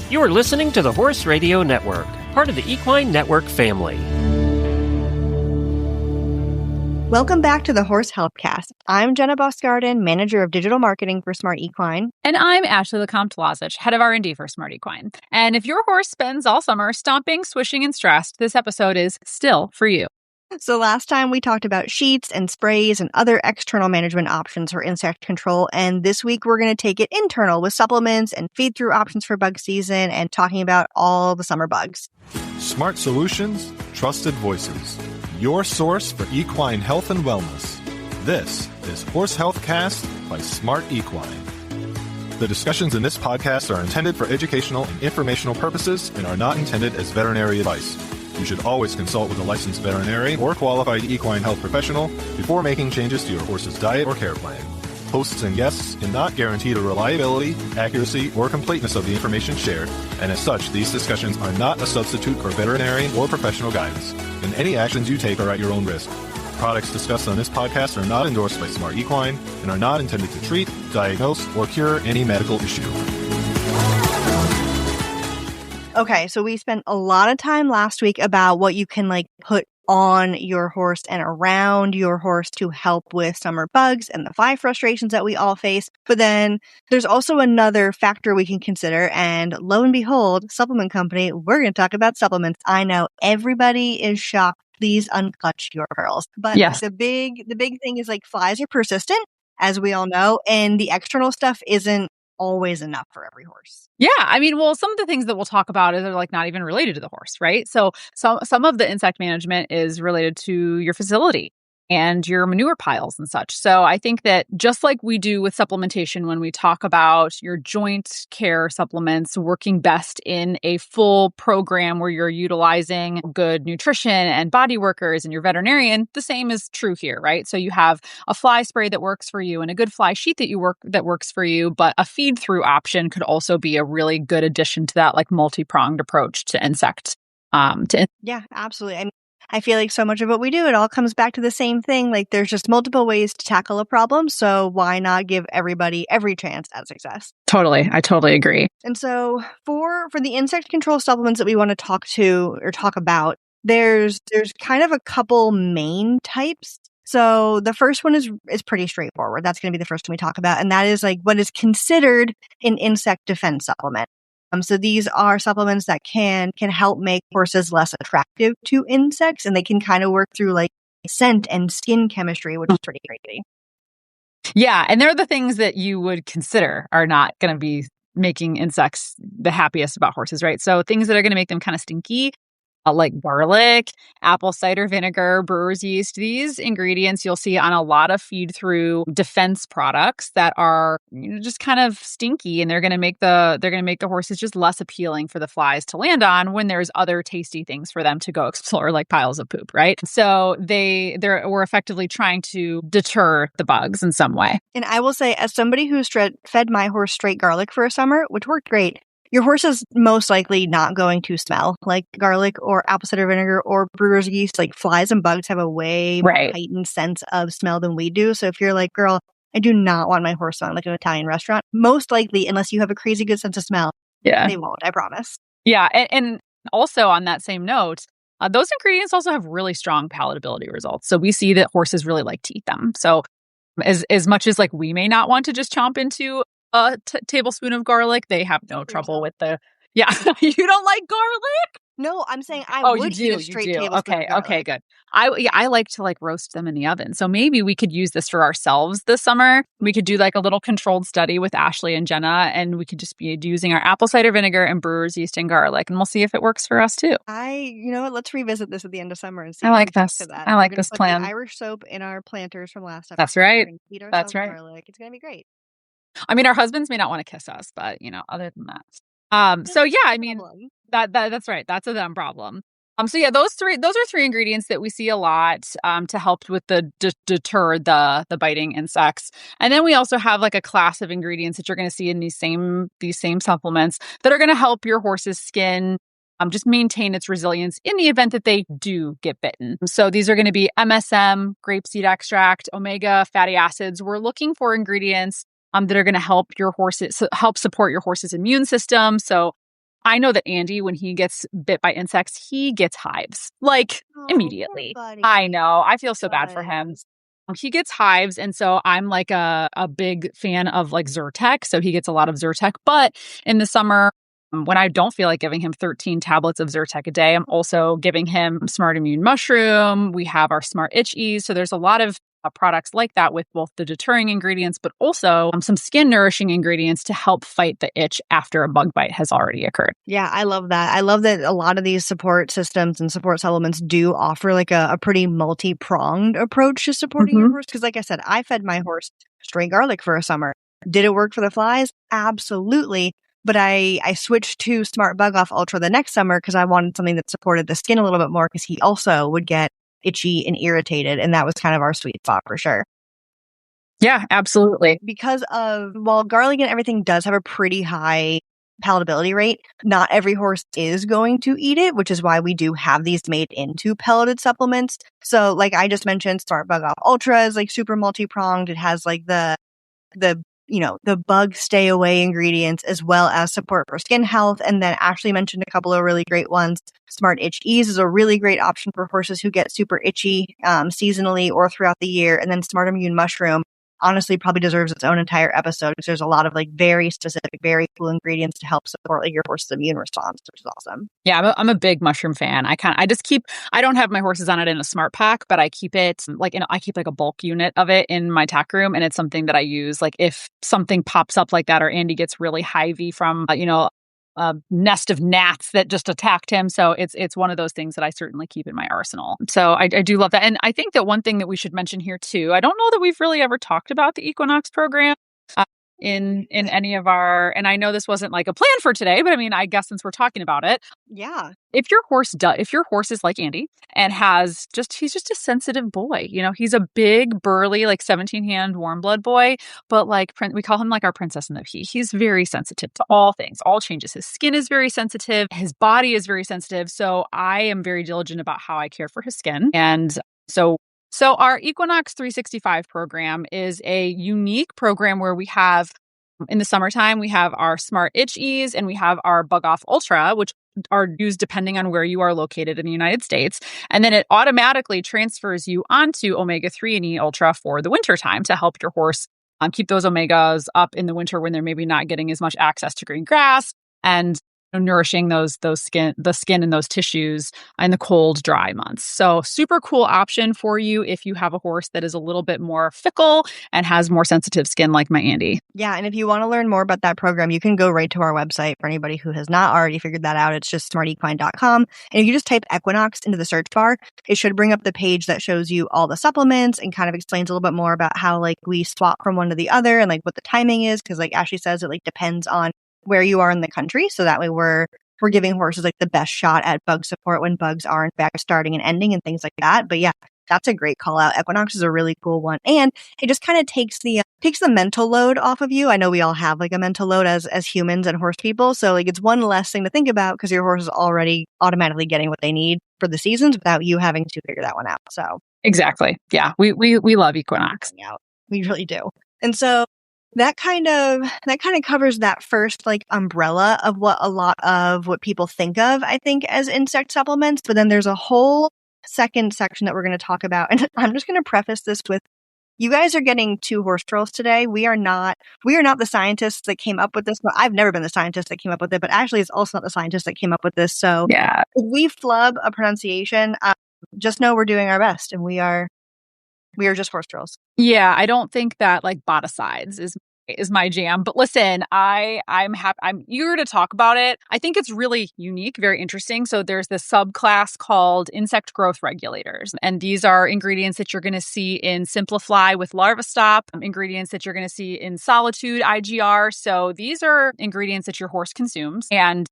You are listening to the Horse Radio Network, part of the Equine Network family. Welcome back to the Horse HealthCast. I'm Jenna Bosgarden, Manager of Digital Marketing for Smart Equine. And I'm Ashley Lecomte-Lazich, Head of R&D for Smart Equine. And if your horse spends all summer stomping, swishing, and stressed, this episode is still for you. So last time we talked about sheets and sprays and other external management options for insect control. And this week we're going to take it internal with supplements and feed-through options for bug season and talking about all the summer bugs. Smart solutions, trusted voices. Your source for equine health and wellness. This is Horse HealthCast by Smart Equine. The discussions in this podcast are intended for educational and informational purposes and are not intended as veterinary advice. You should always consult with a licensed veterinarian or qualified equine health professional before making changes to your horse's diet or care plan. Hosts and guests cannot guarantee the reliability, accuracy, or completeness of the information shared, and as such, these discussions are not a substitute for veterinarian or professional guidance, and any actions you take are at your own risk. Products discussed on this podcast are not endorsed by Smart Equine and are not intended to treat, diagnose, or cure any medical issue. Okay, so we spent a lot of time last week about what you can put on your horse and around your horse to help with summer bugs and the fly frustrations that we all face. But then there's also another factor we can consider. And lo and behold, supplement company, we're going to talk about supplements. I know everybody is shocked. Please unclutch your pearls. But yes, the big thing is flies are persistent, as we all know, and the external stuff isn't always enough for every horse. Yeah. I mean, well, some of the things that we'll talk about are not even related to the horse, right? So some of the insect management is related to your facility and your manure piles and such. So I think that just like we do with supplementation, when we talk about your joint care supplements working best in a full program where you're utilizing good nutrition and body workers and your veterinarian, the same is true here, right? So you have a fly spray that works for you and a good fly sheet that works for you, but a feed through option could also be a really good addition to that multi-pronged approach to insect. Yeah, absolutely. I feel like so much of what we do, it all comes back to the same thing. There's just multiple ways to tackle a problem. So why not give everybody every chance at success? Totally. I totally agree. And so for the insect control supplements that we want to talk about, there's kind of a couple main types. So the first one is pretty straightforward. That's going to be the first one we talk about. And that is what is considered an insect defense supplement. So these are supplements that can help make horses less attractive to insects, and they can kind of work through scent and skin chemistry, which is pretty crazy. Yeah, and they're the things that you would consider are not going to be making insects the happiest about horses, right? So things that are going to make them kind of stinky, like garlic, apple cider vinegar, brewer's yeast. These ingredients you'll see on a lot of feed-through defense products that are just kind of stinky, and they're going to make the horses just less appealing for the flies to land on when there's other tasty things for them to go explore, like piles of poop, right? So we're effectively trying to deter the bugs in some way. And I will say, as somebody who's fed my horse straight garlic for a summer, which worked great, your horse is most likely not going to smell like garlic or apple cider vinegar or brewer's yeast. Flies and bugs have a way more heightened sense of smell than we do. So if you're like, girl, I do not want my horse smelling like an Italian restaurant, most likely, unless you have a crazy good sense of smell, they won't, I promise. Yeah. And also on that same note, those ingredients also have really strong palatability results. So we see that horses really like to eat them. So as much as we may not want to just chomp into a tablespoon of garlic, they have no trouble with the... Yeah. You don't like garlic? No, I'm saying I would eat a straight tablespoon of garlic. Okay, good. I like to roast them in the oven. So maybe we could use this for ourselves this summer. We could do a little controlled study with Ashley and Jenna, and we could just be using our apple cider vinegar and brewer's yeast and garlic, and we'll see if it works for us too. You know what? Let's revisit this at the end of summer and see. I like this. I like this plan. Irish soap in our planters from last episode. That's right. That's right. Garlic. It's gonna be great. I mean, our husbands may not want to kiss us, but other than that. So yeah, I mean, that's right. That's a them problem. So yeah, those are three ingredients that we see a lot to help with the deter the biting insects. And then we also have a class of ingredients that you're going to see in these same supplements that are going to help your horse's skin just maintain its resilience in the event that they do get bitten. So these are going to be MSM, grapeseed extract, omega fatty acids. We're looking for ingredients that are going to help support your horse's immune system. So I know that Andy, when he gets bit by insects, he gets hives, like immediately. Poor buddy. I know. I feel so bad for him. He gets hives. And so I'm like a big fan of like Zyrtec. So he gets a lot of Zyrtec. But in the summer, when I don't feel like giving him 13 tablets of Zyrtec a day, I'm also giving him Smart Immune Mushroom. We have our Smart Itch Ease. So there's a lot of products like that with both the deterring ingredients, but also some skin nourishing ingredients to help fight the itch after a bug bite has already occurred. Yeah, I love that. I love that a lot of these support systems and support supplements do offer like a pretty multi-pronged approach to supporting your horse. Because like I said, I fed my horse straight garlic for a summer. Did it work for the flies? Absolutely. But I switched to Smart Bug Off Ultra the next summer because I wanted something that supported the skin a little bit more because he also would get itchy and irritated. And that was kind of our sweet spot for sure. Yeah, absolutely. Because while garlic and everything does have a pretty high palatability rate, not every horse is going to eat it, which is why we do have these made into pelleted supplements. So like I just mentioned, Smart Bug Off Ultra is like super multi-pronged. It has like the bug stay away ingredients as well as support for skin health. And then Ashley mentioned a couple of really great ones. Smart Itch Ease is a really great option for horses who get super itchy seasonally or throughout the year. And then Smart Immune Mushroom honestly probably deserves its own entire episode because there's a lot of like very specific, very cool ingredients to help support like your horse's immune response, which is awesome. Yeah, I'm a big mushroom fan. I don't have my horses on it in a SmartPak, but I keep it I keep like a bulk unit of it in my tack room. And it's something that I use like if something pops up like that or Andy gets really hivey from, a nest of gnats that just attacked him. So it's one of those things that I certainly keep in my arsenal. So I do love that. And I think that one thing that we should mention here too, I don't know that we've really ever talked about the Equinox program in any of our, and I know this wasn't like a plan for today, but I mean, I guess since we're talking about it. Yeah. If your horse is like Andy and he's just a sensitive boy, he's a big, burly, like 17-hand warm blood boy, but like we call him like our princess in the pea. He's very sensitive to all things, all changes. His skin is very sensitive. His body is very sensitive. So I am very diligent about how I care for his skin. And so our Equinox 365 program is a unique program where we have, in the summertime, we have our Smart Itch Ease and we have our Bug Off Ultra, which are used depending on where you are located in the United States. And then it automatically transfers you onto Omega-3 and E Ultra for the wintertime to help your horse keep those omegas up in the winter when they're maybe not getting as much access to green grass and nourishing the skin and those tissues in the cold, dry months. So super cool option for you if you have a horse that is a little bit more fickle and has more sensitive skin like my Andy. Yeah. And if you want to learn more about that program, you can go right to our website. For anybody who has not already figured that out, it's just smartequine.com. And if you just type Equinox into the search bar, it should bring up the page that shows you all the supplements and kind of explains a little bit more about how like we swap from one to the other and like what the timing is. Cause like Ashley says, it like depends on where you are in the country. So that way we're giving horses like the best shot at bug support when bugs are in fact starting and ending and things like that. But yeah, that's a great call out. Equinox is a really cool one. And it just kind of takes the mental load off of you. I know we all have like a mental load as humans and horse people. So like it's one less thing to think about because your horse is already automatically getting what they need for the seasons without you having to figure that one out. So exactly. Yeah. We love Equinox. We really do. And so that kind of covers that first like umbrella of what a lot of what people think of, I think, as insect supplements. But then there's a whole second section that we're going to talk about. And I'm just going to preface this with, you guys are getting two horse trolls today. We are not the scientists that came up with this. Well, I've never been the scientist that came up with it, but Ashley is also not the scientist that came up with this. So yeah, if we flub a pronunciation, just know we're doing our best and we are just horse trolls. Yeah, I don't think that like boticides is my jam. But listen, I'm happy. I'm eager to talk about it. I think it's really unique, very interesting. So there's this subclass called insect growth regulators. And these are ingredients that you're going to see in Simplify with LarvaStop, ingredients that you're going to see in Solitude IGR. So these are ingredients that your horse consumes. And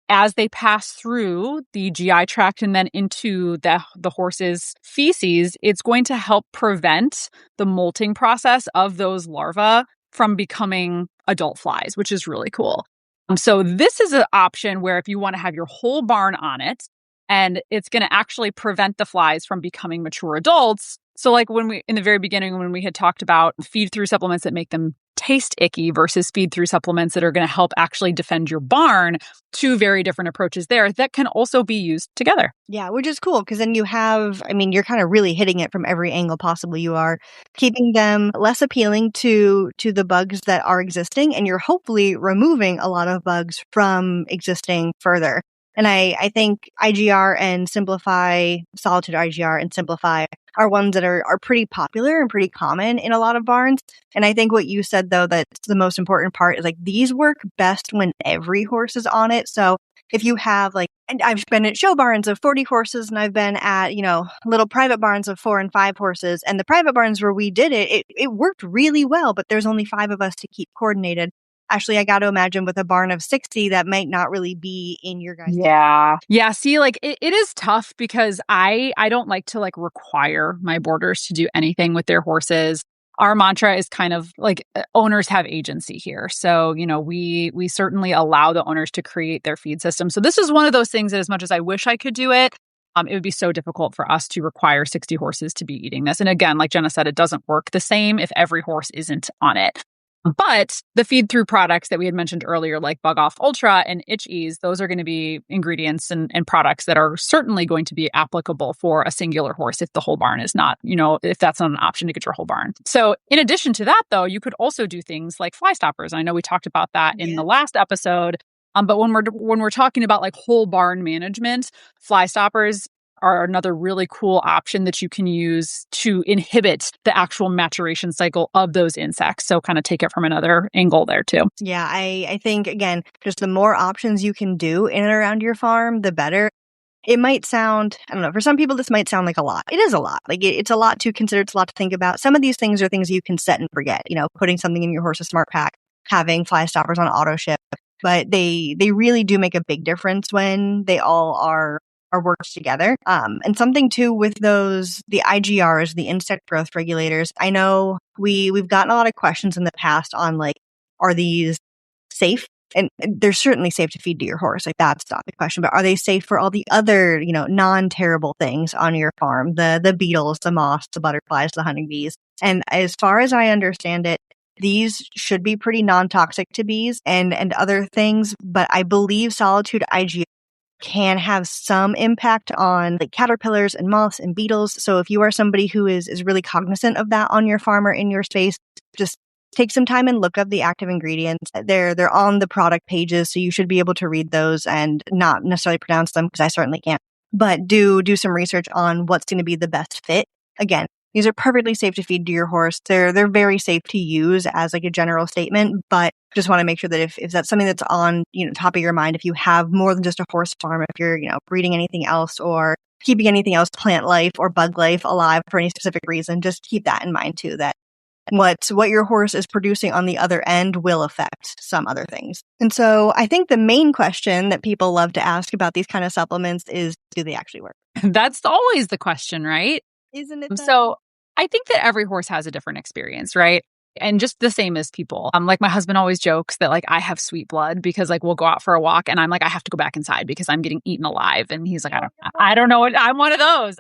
as they pass through the GI tract and then into the horse's feces, it's going to help prevent the molting process of those larvae from becoming adult flies, which is really cool. So this is an option where if you want to have your whole barn on it, and it's going to actually prevent the flies from becoming mature adults. So like in the very beginning, when we had talked about feed-through supplements that make them taste icky versus feed through supplements that are going to help actually defend your barn. Two very different approaches there that can also be used together. Yeah, which is cool because then you have, you're kind of really hitting it from every angle possible. You are keeping them less appealing to the bugs that are existing, and you're hopefully removing a lot of bugs from existing further. And I think IGR and Simplify, Solitude IGR and Simplify are ones that are pretty popular and pretty common in a lot of barns. And I think what you said, though, that's the most important part is like these work best when every horse is on it. So if you have and I've been at show barns of 40 horses and I've been at, little private barns of 4 and 5 horses. And the private barns where we did it worked really well, but there's only 5 of us to keep coordinated. Actually, I got to imagine with a barn of 60, that might not really be in your guys' Yeah. Yeah. See, it is tough because I don't like to require my boarders to do anything with their horses. Our mantra is kind of owners have agency here. So, we certainly allow the owners to create their feed system. So this is one of those things that as much as I wish I could do it, it would be so difficult for us to require 60 horses to be eating this. And again, like Jenna said, it doesn't work the same if every horse isn't on it. But the feed through products that we had mentioned earlier, like Bug Off Ultra and Itch Ease, those are going to be ingredients and products that are certainly going to be applicable for a singular horse if the whole barn is not, if that's not an option to get your whole barn. So in addition to that, though, you could also do things like fly stoppers. I know we talked about that in the last episode. But when we're talking about whole barn management, fly stoppers are another really cool option that you can use to inhibit the actual maturation cycle of those insects. So kind of take it from another angle there too. Yeah, I think, again, just the more options you can do in and around your farm, the better. It might sound, I don't know, for some people, this might sound like a lot. It is a lot. It's a lot to consider. It's a lot to think about. Some of these things are things you can set and forget, putting something in your horse's SmartPak, having fly stoppers on auto ship. But they really do make a big difference when they all are worked together. And something too with the IGRs, the insect growth regulators. I know we've gotten a lot of questions in the past on are these safe? And they're certainly safe to feed to your horse. That's not the question, but are they safe for all the other, non-terrible things on your farm? The beetles, the moths, the butterflies, the honeybees. And as far as I understand it, these should be pretty non-toxic to bees and other things, but I believe Solitude IGR can have some impact on caterpillars and moths and beetles. So if you are somebody who is really cognizant of that on your farm or in your space, just take some time and look up the active ingredients. They're on the product pages, so you should be able to read those and not necessarily pronounce them because I certainly can't. But do some research on what's going to be the best fit. Again, these are perfectly safe to feed to your horse. They're very safe to use as a general statement, but just want to make sure that if that's something that's on, top of your mind, if you have more than just a horse farm, if you're, breeding anything else or keeping anything else plant life or bug life alive for any specific reason, just keep that in mind too, that what your horse is producing on the other end will affect some other things. And so I think the main question that people love to ask about these kind of supplements is, do they actually work? That's always the question, right? Isn't it? So I think that every horse has a different experience, right? And just the same as people. My husband always jokes that I have sweet blood because we'll go out for a walk and I'm I have to go back inside because I'm getting eaten alive. And he's I don't know what, I'm one of those.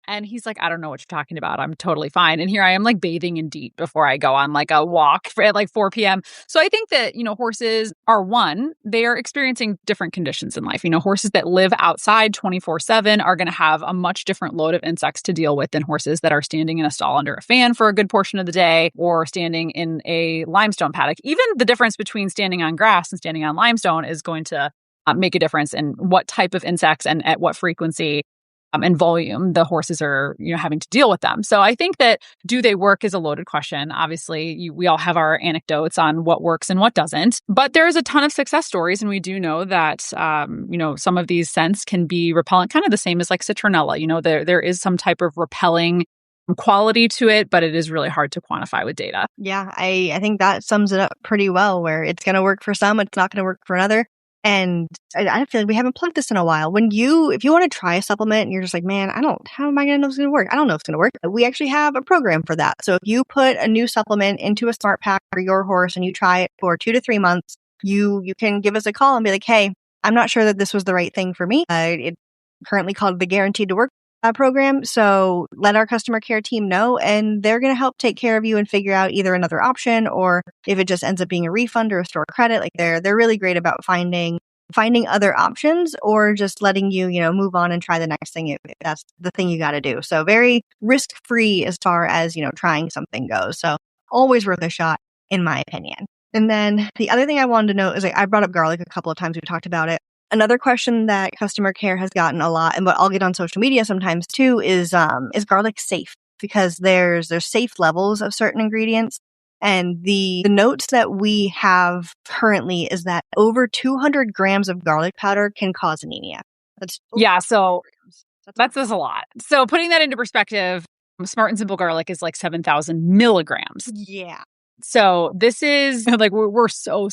And he's I don't know what you're talking about. I'm totally fine. And here I am bathing in DEET before I go on a walk at 4 p.m. So I think that, horses are they are experiencing different conditions in life. Horses that live outside 24/7 are going to have a much different load of insects to deal with than horses that are standing in a stall under a fan for a good portion of the day or standing in a limestone paddock. Even the difference between standing on grass and standing on limestone is going to make a difference in what type of insects and at what frequency and volume the horses are having to deal with them. So I think that do they work is a loaded question. Obviously, we all have our anecdotes on what works and what doesn't, but there is a ton of success stories, and we do know that some of these scents can be repellent, kind of the same as citronella. There is some type of repelling quality to it, but it is really hard to quantify with data. Yeah, I think that sums it up pretty well, where it's going to work for some, it's not going to work for another. And I feel like we haven't plugged this in a while. If you want to try a supplement and you're just man, how am I going to know it's going to work? I don't know if it's going to work. We actually have a program for that. So if you put a new supplement into a SmartPak for your horse and you try it for 2 to 3 months, you can give us a call and be hey, I'm not sure that this was the right thing for me. It's currently called the Guaranteed to Work program. So let our customer care team know, and they're going to help take care of you and figure out either another option, or if it just ends up being a refund or a store credit. Like they're really great about finding other options, or just letting you, move on and try the next thing if that's the thing you got to do. So very risk free as far as, trying something goes. So always worth a shot, in my opinion. And then the other thing I wanted to note is, I brought up garlic a couple of times. We talked about it. Another question that customer care has gotten a lot, and what I'll get on social media sometimes too, is garlic safe? Because there's safe levels of certain ingredients. And the notes that we have currently is that over 200 grams of garlic powder can cause anemia. So that's a lot. So putting that into perspective, Smart and Simple garlic is like 7,000 milligrams. Yeah. So this is like, we're so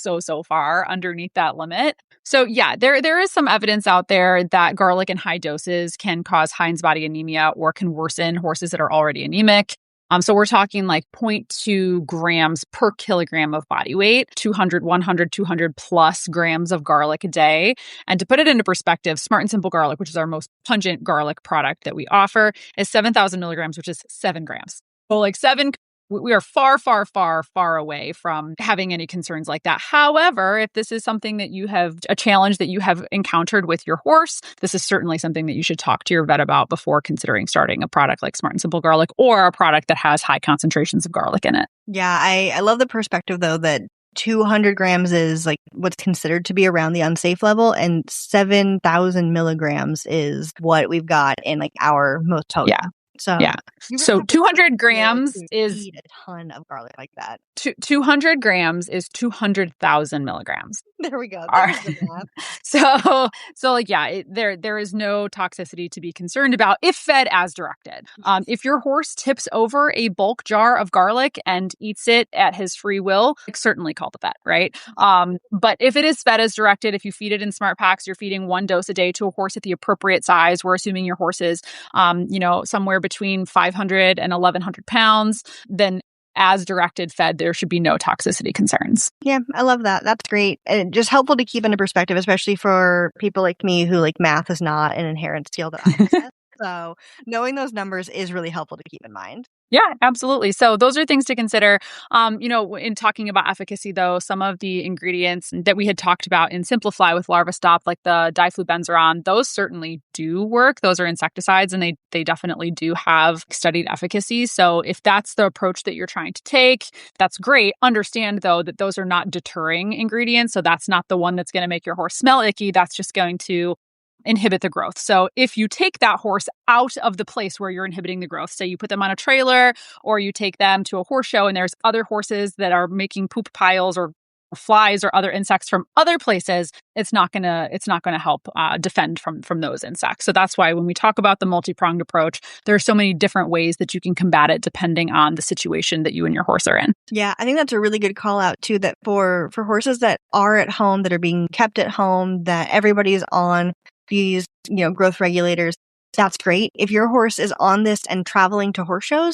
far underneath that limit. So yeah, there is some evidence out there that garlic in high doses can cause Heinz body anemia, or can worsen horses that are already anemic. So we're talking like 0.2 grams per kilogram of body weight, 200, 100, 200 plus grams of garlic a day. And to put it into perspective, Smart and Simple garlic, which is our most pungent garlic product that we offer, is 7,000 milligrams, which is 7 grams. So like 7, we are far away from having any concerns like that. However, if this is something that you have, a challenge that you have encountered with your horse, this is certainly something that you should talk to your vet about before considering starting a product like Smart and Simple garlic, or a product that has high concentrations of garlic in it. Yeah, I love the perspective though that 200 grams is like what's considered to be around the unsafe level, and 7,000 milligrams is what we've got in like our most potent. Yeah. So 200 grams is eat a ton of garlic like that. 200 grams is 200,000 milligrams. There we go. So like, yeah, there is no toxicity to be concerned about if fed as directed. If your horse tips over a bulk jar of garlic and eats it at his free will, certainly call the vet, right? But if it is fed as directed, if you feed it in SmartPaks, you're feeding 1 dose a day to a horse at the appropriate size. We're assuming your horse is, somewhere between 500 and 1,100 pounds, then as directed fed, there should be no toxicity concerns. Yeah, I love that. That's great. And just helpful to keep into perspective, especially for people like me who like math is not an inherent skill that I possess. So knowing those numbers is really helpful to keep in mind. Yeah, absolutely. So those are things to consider. In talking about efficacy, though, some of the ingredients that we had talked about in Simplify with LarvaStop, like the diflubenzuron, those certainly do work. Those are insecticides, and they definitely do have studied efficacy. So if that's the approach that you're trying to take, that's great. Understand, though, that those are not deterring ingredients. So that's not the one that's going to make your horse smell icky. That's just going to inhibit the growth. So if you take that horse out of the place where you're inhibiting the growth, say you put them on a trailer, or you take them to a horse show and there's other horses that are making poop piles or flies or other insects from other places, it's not gonna help defend from those insects. So that's why when we talk about the multi-pronged approach, there are so many different ways that you can combat it depending on the situation that you and your horse are in. Yeah, I think that's a really good call out too, that for horses that are at home, that are being kept at home, that everybody's on these, growth regulators, that's great. If your horse is on this and traveling to horse shows,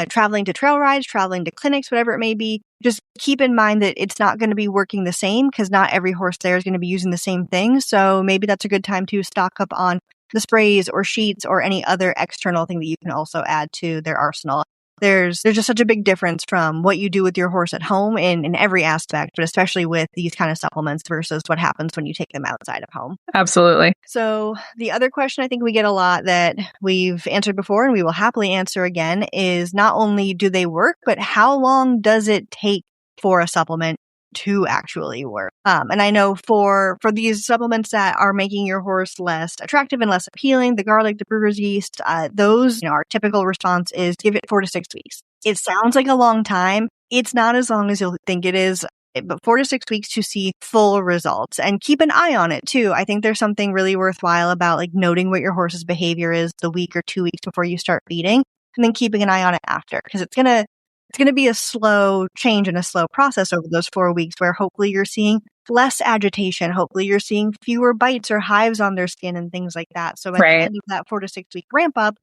traveling to trail rides, traveling to clinics, whatever it may be, just keep in mind that it's not going to be working the same, because not every horse there is going to be using the same thing. So maybe that's a good time to stock up on the sprays or sheets or any other external thing that you can also add to their arsenal. There's just such a big difference from what you do with your horse at home in every aspect, but especially with these kind of supplements versus what happens when you take them outside of home. Absolutely. So the other question I think we get a lot that we've answered before and we will happily answer again is not only do they work, but how long does it take for a supplement to actually work? And I know for these supplements that are making your horse less attractive and less appealing, the garlic, the brewer's yeast, those, our typical response is give it 4 to 6 weeks. It sounds like a long time. It's not as long as you'll think it is, but 4 to 6 weeks to see full results, and keep an eye on it too. I think there's something really worthwhile about like noting what your horse's behavior is the week or 2 weeks before you start feeding, and then keeping an eye on it after, because it's going to be a slow change and a slow process over those 4 weeks, where hopefully you're seeing less agitation. Hopefully you're seeing fewer bites or hives on their skin and things like that. So at the end of that 4 to 6 week ramp up,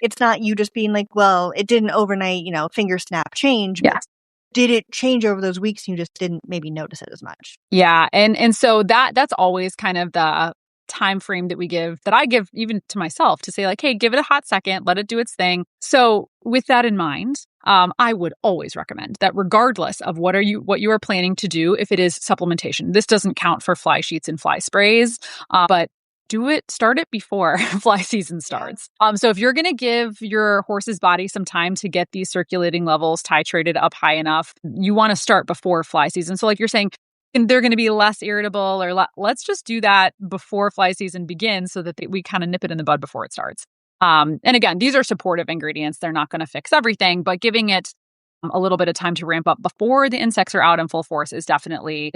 it's not you just being like, well, it didn't overnight, finger snap change. Yeah. Did it change over those weeks? You just didn't maybe notice it as much. Yeah. And so that's always kind of time frame that I give even to myself to say like, hey, give it a hot second, let it do its thing. So with that in mind, I would always recommend that regardless of what you are planning to do, if it is supplementation, this doesn't count for fly sheets and fly sprays, but start it before fly season starts. So if you're going to give your horse's body some time to get these circulating levels titrated up high enough, you want to start before fly season. So like you're saying, they're going to be less irritable, or let's just do that before fly season begins so that we kind of nip it in the bud before it starts. And again, these are supportive ingredients. They're not going to fix everything, but giving it a little bit of time to ramp up before the insects are out in full force is definitely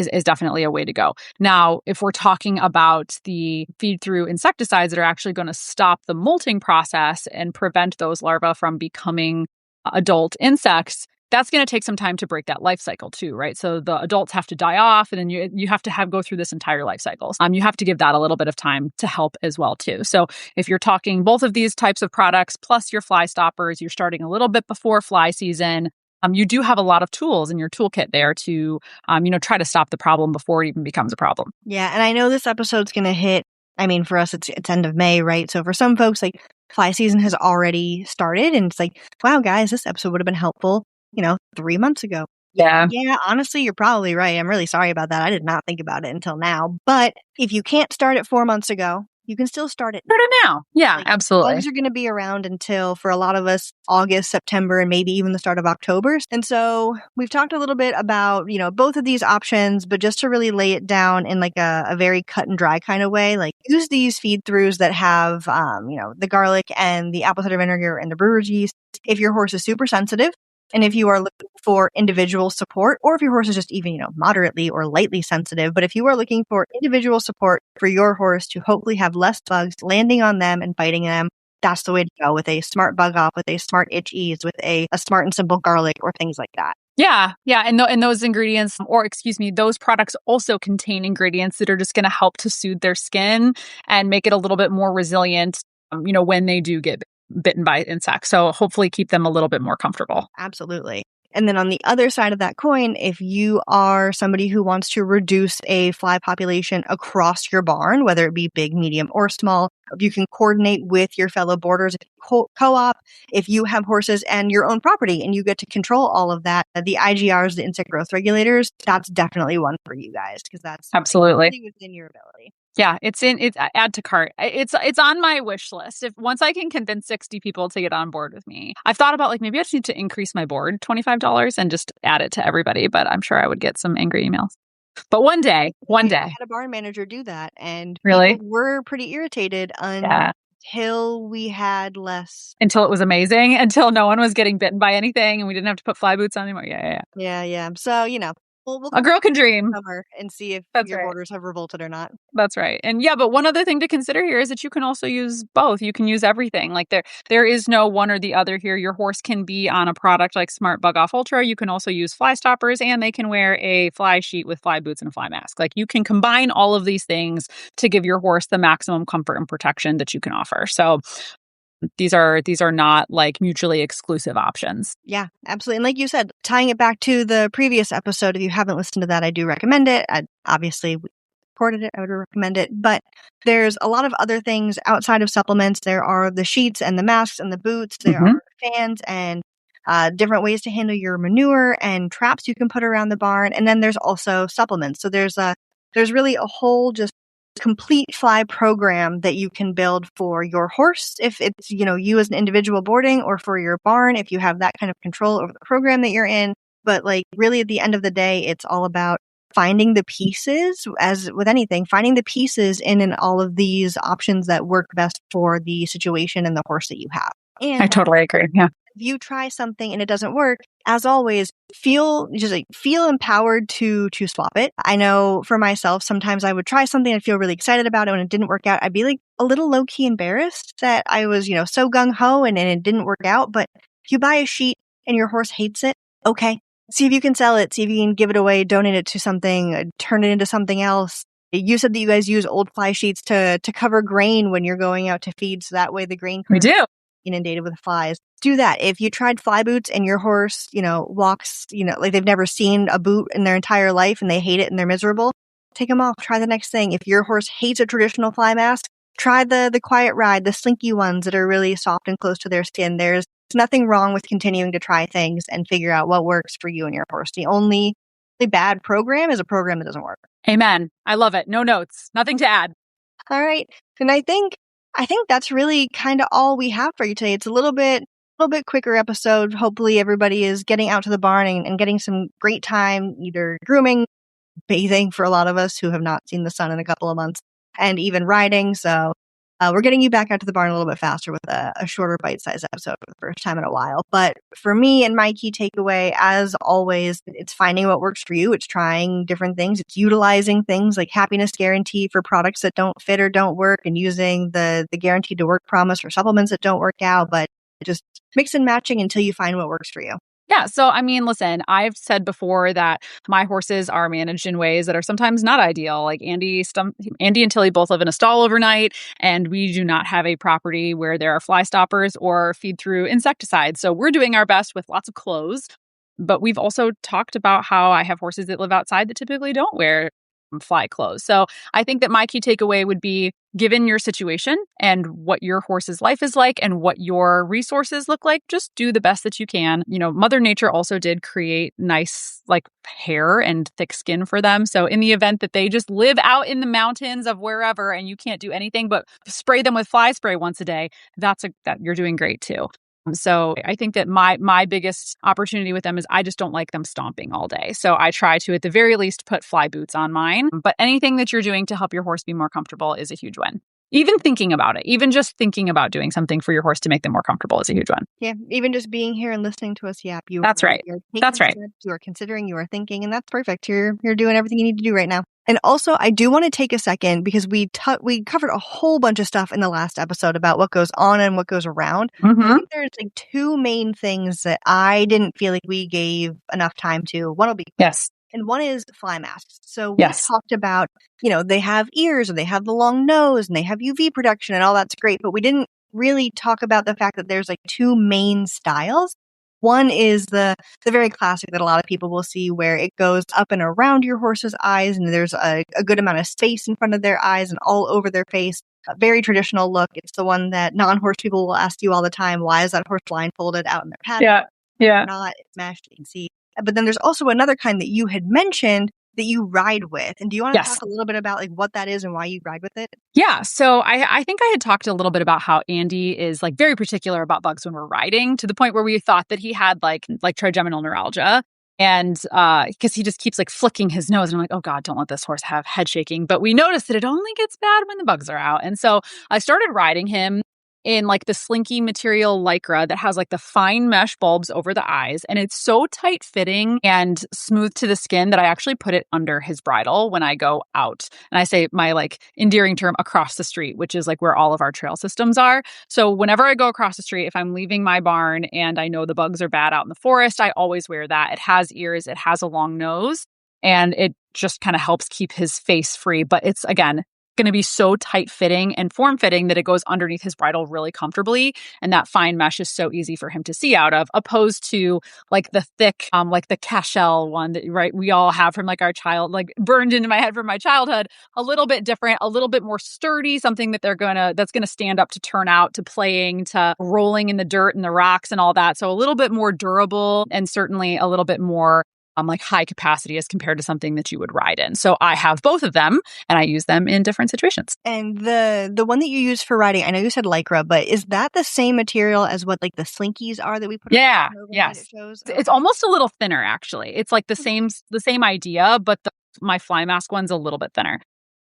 a way to go. Now, if we're talking about the feed-through insecticides that are actually going to stop the molting process and prevent those larvae from becoming adult insects, that's going to take some time to break that life cycle too, right? So the adults have to die off, and then you have to go through this entire life cycle. You have to give that a little bit of time to help as well too. So if you're talking both of these types of products plus your fly stoppers, you're starting a little bit before fly season. You do have a lot of tools in your toolkit there to, try to stop the problem before it even becomes a problem. Yeah, and I know this episode's going to hit. I mean, for us, it's end of May, right? So for some folks, like fly season has already started, and it's like, wow, guys, this episode would have been helpful, 3 months ago. Yeah. Yeah, honestly, you're probably right. I'm really sorry about that. I did not think about it until now. But if you can't start it 4 months ago, you can still start it now. Yeah, absolutely. Bugs are going to be around until, for a lot of us, August, September, and maybe even the start of October. And so we've talked a little bit about, both of these options, but just to really lay it down in like a very cut and dry kind of way, like use these feed throughs that have, the garlic and the apple cider vinegar and the brewer's yeast. If your horse is super sensitive, and if you are looking for individual support, or if your horse is just even, moderately or lightly sensitive, but if you are looking for individual support for your horse to hopefully have less bugs landing on them and biting them, that's the way to go with a smart bug off, with a smart itch ease, with a smart and simple garlic, or things like that. Yeah. And those ingredients, those products also contain ingredients that are just going to help to soothe their skin and make it a little bit more resilient, when they do get bitten by insects. So hopefully keep them a little bit more comfortable. Absolutely. And then on the other side of that coin, if you are somebody who wants to reduce a fly population across your barn, whether it be big, medium, or small, you can coordinate with your fellow boarders, co-op, if you have horses and your own property and you get to control all of that, the IGRs, the insect growth regulators, that's definitely one for you guys, because that's absolutely within your ability. Yeah, it's add to cart. It's on my wish list. Once I can convince 60 people to get on board with me, I've thought about like maybe I just need to increase my board $25 and just add it to everybody. But I'm sure I would get some angry emails. But one day, I had a barn manager do that, and really, we're pretty irritated until we had less. Until it was amazing. Until no one was getting bitten by anything, and we didn't have to put fly boots on anymore. Yeah. So we'll a girl can dream and see if your borders have revolted or not. That's right. And but one other thing to consider here is that you can also use both. You can use everything. Like there is no one or the other here. Your horse can be on a product like Smart Bug Off Ultra. You can also use fly stoppers, and they can wear a fly sheet with fly boots and a fly mask. Like you can combine all of these things to give your horse the maximum comfort and protection that you can offer. So these are not like mutually exclusive options. Yeah, absolutely. And like you said, tying it back to the previous episode, if you haven't listened to that, I do recommend it. Obviously, we recorded it. I would recommend it. But there's a lot of other things outside of supplements. There are the sheets and the masks and the boots. There are fans and different ways to handle your manure and traps you can put around the barn. And then there's also supplements. So there's really a whole just complete fly program that you can build for your horse if it's you as an individual boarding, or for your barn if you have that kind of control over the program that you're in. But like really at the end of the day, it's all about finding the pieces, as with anything, finding the pieces in all of these options that work best for the situation and the horse that you have. And I totally agree. Yeah. If you try something and it doesn't work, as always, feel empowered to swap it. I know for myself, sometimes I would try something and feel really excited about it. When it didn't work out, I'd be like a little low key embarrassed that I was, so gung ho and it didn't work out. But if you buy a sheet and your horse hates it, okay, see if you can sell it, see if you can give it away, donate it to something, turn it into something else. You said that you guys use old fly sheets to cover grain when you're going out to feed, so that way the grain we do inundated with flies. Do that. If you tried fly boots and your horse, walks, like they've never seen a boot in their entire life and they hate it and they're miserable, take them off, try the next thing. If your horse hates a traditional fly mask, try the quiet ride, the slinky ones that are really soft and close to their skin. There's nothing wrong with continuing to try things and figure out what works for you and your horse. The only bad program is a program that doesn't work. Amen. I love it. No notes. Nothing to add. All right. And I think that's really kind of all we have for you today. It's a little bit quicker episode. Hopefully everybody is getting out to the barn and getting some great time, either grooming, bathing for a lot of us who have not seen the sun in a couple of months, and even riding. So we're getting you back out to the barn a little bit faster with a shorter bite-sized episode for the first time in a while. But for me and my key takeaway, as always, it's finding what works for you. It's trying different things. It's utilizing things like happiness guarantee for products that don't fit or don't work, and using the guaranteed to work promise for supplements that don't work out, but just mix and matching until you find what works for you. Yeah. So, I mean, listen, I've said before that my horses are managed in ways that are sometimes not ideal. Like Andy and Tilly both live in a stall overnight, and we do not have a property where there are fly stoppers or feed through insecticides. So we're doing our best with lots of clothes. But we've also talked about how I have horses that live outside that typically don't wear fly clothes. So I think that my key takeaway would be, given your situation and what your horse's life is like and what your resources look like, just do the best that you can. You know, Mother Nature also did create nice like hair and thick skin for them. So in the event that they just live out in the mountains of wherever and you can't do anything but spray them with fly spray once a day, that you're doing great too. So I think that my biggest opportunity with them is I just don't like them stomping all day. So I try to, at the very least, put fly boots on mine. But anything that you're doing to help your horse be more comfortable is a huge win. Even thinking about it, even just thinking about doing something for your horse to make them more comfortable is a huge one. Yeah, even just being here and listening to us yap. That's right. That's right. You are considering, you are thinking, and that's perfect. You're doing everything you need to do right now. And also, I do want to take a second because we covered a whole bunch of stuff in the last episode about what goes on and what goes around. Mm-hmm. I think there's like two main things that I didn't feel like we gave enough time to. One will be yes. And one is fly masks. So we yes. talked about, they have ears and they have the long nose and they have UV protection and all that's great. But we didn't really talk about the fact that there's like two main styles. One is the very classic that a lot of people will see, where it goes up and around your horse's eyes and there's a good amount of space in front of their eyes and all over their face. A very traditional look. It's the one that non-horse people will ask you all the time, why is that horse blindfolded out in their paddock? Yeah. Not, it's meshed, you can see. But then there's also another kind that you had mentioned that you ride with. And do you want to talk a little bit about like what that is and why you ride with it? Yeah. So I think I had talked a little bit about how Andy is like very particular about bugs when we're riding, to the point where we thought that he had like trigeminal neuralgia. And because he just keeps like flicking his nose. And I'm like, oh God, don't let this horse have head shaking. But we noticed that it only gets bad when the bugs are out. And so I started riding him in like the slinky material lycra that has like the fine mesh bulbs over the eyes. And it's so tight fitting and smooth to the skin that I actually put it under his bridle when I go out. And I say my like endearing term, across the street, which is like where all of our trail systems are. So whenever I go across the street, if I'm leaving my barn and I know the bugs are bad out in the forest, I always wear that. It has ears, it has a long nose, and it just kind of helps keep his face free. But it's, again, going to be so tight fitting and form fitting that it goes underneath his bridle really comfortably, and that fine mesh is so easy for him to see out of, opposed to like the thick like the cashel one that we all have from like our child, like burned into my head from my childhood. A little bit different, a little bit more sturdy, something that that's gonna stand up to turn out, to playing, to rolling in the dirt and the rocks and all that. So a little bit more durable, and certainly a little bit more like high capacity as compared to something that you would ride in. So I have both of them and I use them in different situations. And the one that you use for riding, I know you said lycra, but is that the same material as what like the slinkies are that we put? Yeah. Yes. It's almost a little thinner, actually. It's like the same idea, but my fly mask one's a little bit thinner.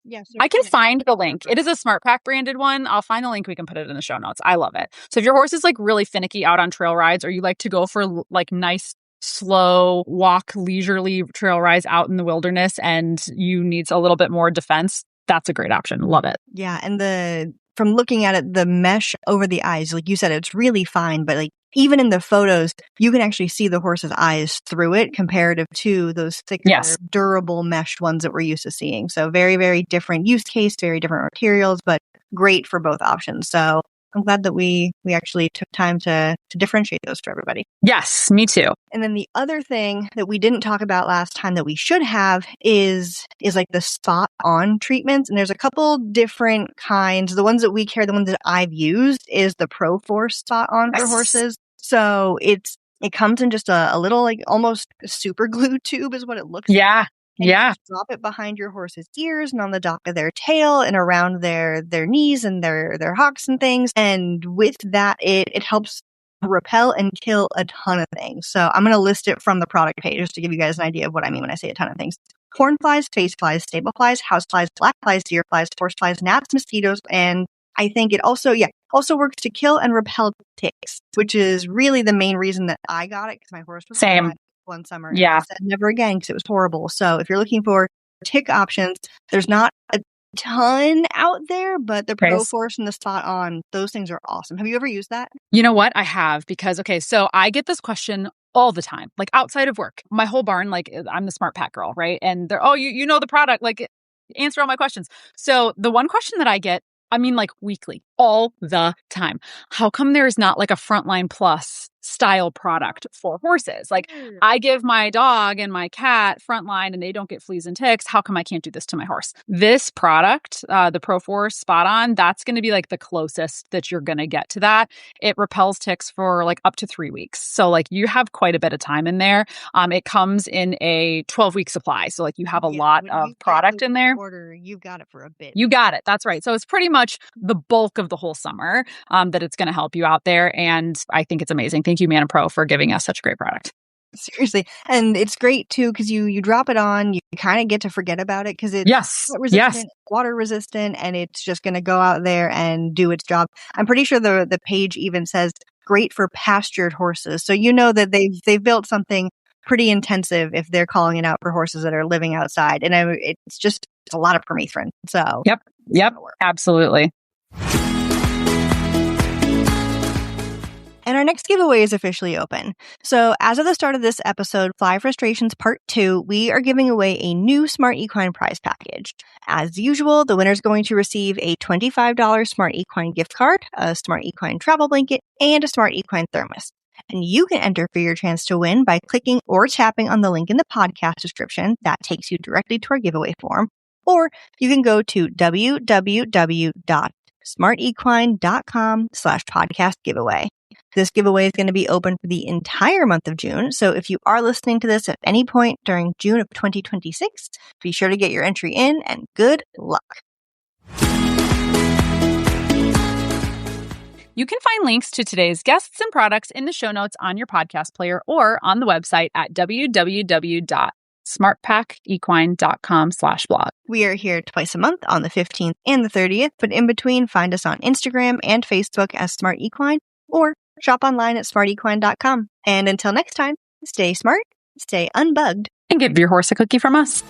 Yes, I can find the link. It is a SmartPak branded one. I'll find the link. We can put it in the show notes. I love it. So if your horse is like really finicky out on trail rides, or you like to go for like nice, slow walk, leisurely trail rides out in the wilderness, and you need a little bit more defense, that's a great option. Love it. Yeah. And from looking at it, the mesh over the eyes, like you said, it's really fine, but like even in the photos, you can actually see the horse's eyes through it comparative to those thicker, durable mesh ones that we're used to seeing. So very, very different use case, very different materials, but great for both options. So I'm glad that we actually took time to differentiate those for everybody. Yes, me too. And then the other thing that we didn't talk about last time that we should have is like the spot on treatments. And there's a couple different kinds. The ones that we carry, the ones that I've used is the Pro Force spot on for horses. So it comes in just a little, like almost super glue tube is what it looks like. Yeah. And you just drop it behind your horse's ears and on the dock of their tail and around their knees and their hocks and things. And with that, it helps repel and kill a ton of things. So I'm going to list it from the product page just to give you guys an idea of what I mean when I say a ton of things. Corn flies, face flies, stable flies, house flies, black flies, deer flies, horse flies, gnats, mosquitoes, and I think it also works to kill and repel ticks, which is really the main reason that I got it because my horse was same one summer. Yeah. I said never again because it was horrible. So if you're looking for tick options, there's not a ton out there, but the Pro Force and the Spot On, those things are awesome. Have you ever used that? You know what? I have because, so I get this question all the time, like outside of work. My whole barn, like I'm the SmartPak girl, right? And they're, you know the product, like answer all my questions. So the one question that I get, like weekly, all the time. How come there's not like a Frontline Plus style product for horses? Like I give my dog and my cat Frontline and they don't get fleas and ticks. How come I can't do this to my horse? This product, the Pro Force Spot On, that's going to be like the closest that you're going to get to that. It repels ticks for like up to 3 weeks. So like you have quite a bit of time in there. It comes in a 12-week supply. So like you have a lot of product in there. You've got it for a bit. You got it. That's right. So it's pretty much the bulk of the whole summer that it's going to help you out there. And I think it's amazing. Thank you, Mana Pro, for giving us such a great product. Seriously. And it's great too, because you drop it on, you kind of get to forget about it because it's resistant, water resistant, and it's just going to go out there and do its job. I'm pretty sure the page even says great for pastured horses. So you know that they've built something pretty intensive if they're calling it out for horses that are living outside. And it's just a lot of permethrin. So Yep. Absolutely. And our next giveaway is officially open. So as of the start of this episode, Fly Frustrations Part 2, we are giving away a new Smart Equine prize package. As usual, the winner is going to receive a $25 Smart Equine gift card, a Smart Equine travel blanket, and a Smart Equine thermos. And you can enter for your chance to win by clicking or tapping on the link in the podcast description. That takes you directly to our giveaway form. Or you can go to www.smartequine.com/podcast giveaway. This giveaway is going to be open for the entire month of June. So if you are listening to this at any point during June of 2026, be sure to get your entry in and good luck. You can find links to today's guests and products in the show notes on your podcast player or on the website at www.smartpakequine.com/blog. We are here twice a month on the 15th and the 30th, but in between, find us on Instagram and Facebook as Smart Equine or shop online at smartequine.com. And until next time, stay smart, stay unbugged, and give your horse a cookie from us.